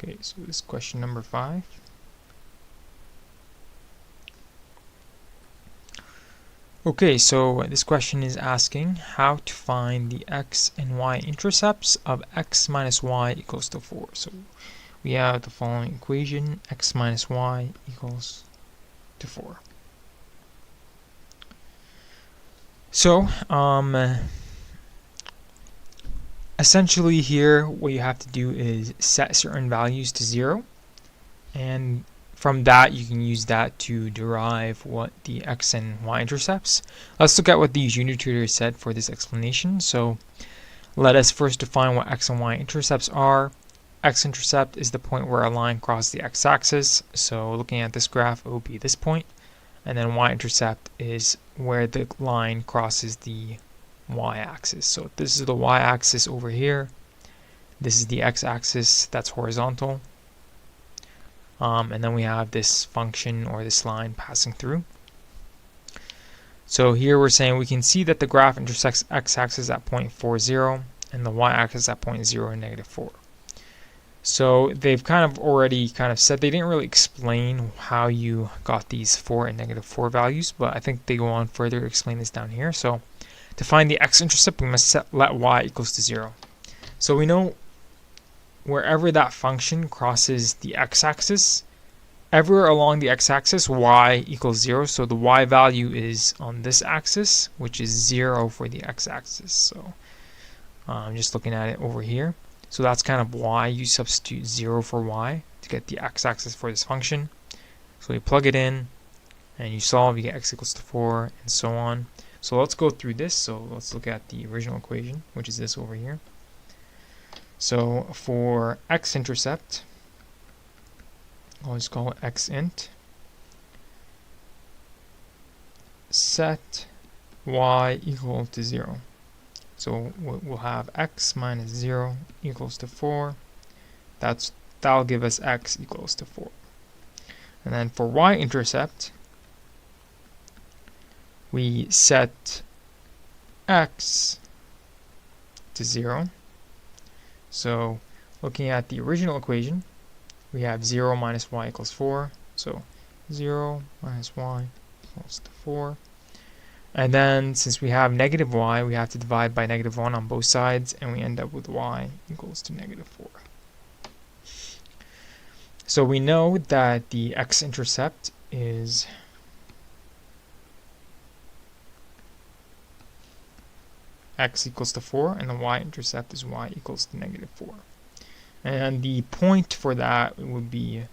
Okay, so this is question number 5. Okay, so this question is asking how to find the x and y intercepts of x minus y equals to 4. So we have the following equation: x minus y equals to 4. So essentially here what you have to do is set certain values to 0, and from that you can use that to derive what the x and y intercepts. Let's look at what the Janine The Tutor said for this explanation. So let us first define what x and y intercepts are. X-intercept is the point where a line crosses the x-axis. So looking at this graph, it will be this point. And then y-intercept is where the line crosses the y-axis. So this is the y-axis over here. This is the x-axis that's horizontal. And then we have this function or this line passing through. So here we're saying we can see that the graph intersects x-axis at 0.40 and the y-axis at 0.0 and -4. So they've already said, they didn't really explain how you got these 4 and -4 values, but I think they go on further to explain this down here. So to find the x-intercept, we must let y equals to 0. So we know wherever that function crosses the x-axis, everywhere along the x-axis, y equals 0. So the y value is on this axis, which is 0 for the x-axis. So I'm just looking at it over here. So that's why you substitute 0 for y to get the x-axis for this function. So you plug it in and you solve, you get x equals to 4 and so on. So let's go through this. So let's look at the original equation, which is this over here. So for x-intercept, I'll just call it x-int, set y equal to 0. So we'll have x minus 0 equals to 4. That'll give us x equals to 4. And then for y-intercept, we set x to 0. So looking at the original equation, we have 0 minus y equals 4. So 0 minus y equals to 4. And then since we have negative y, we have to divide by -1 on both sides, and we end up with y equals to -4. So we know that the x-intercept is x equals to 4, and the y-intercept is y equals to -4. And the point for that would be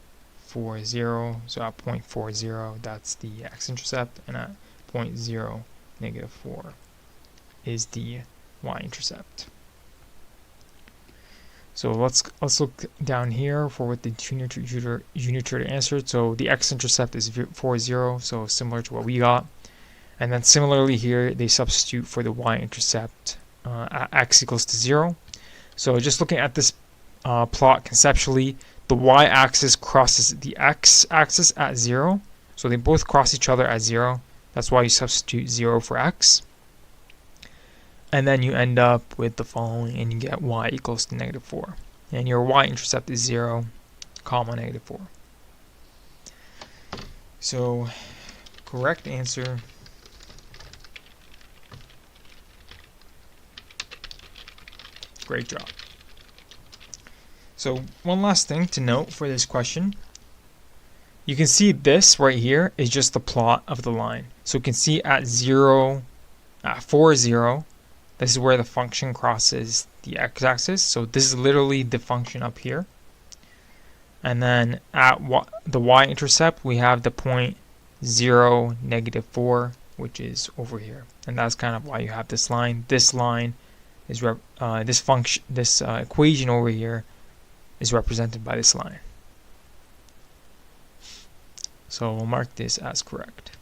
0. So at 0.40, that's the x-intercept, and at 0.0, -4 is the y-intercept. So let's look down here for what the Janine The Tutor answered. So the x-intercept is 40, so similar to what we got. And then similarly here, they substitute for the y-intercept at x equals to 0. So just looking at this plot conceptually, the y-axis crosses the x-axis at 0. So they both cross each other at 0. That's why you substitute 0 for x. And then you end up with the following, and you get y equals to -4. And your y-intercept is 0, -4. So, correct answer . Great job. So, one last thing to note for this question. You can see this right here is just the plot of the line. So you can see at 40, this is where the function crosses the x-axis. So this is literally the function up here. And then at the y-intercept, we have the point 0, -4, which is over here. And that's why you have this line. This line is this equation over here is represented by this line. So we'll mark this as correct.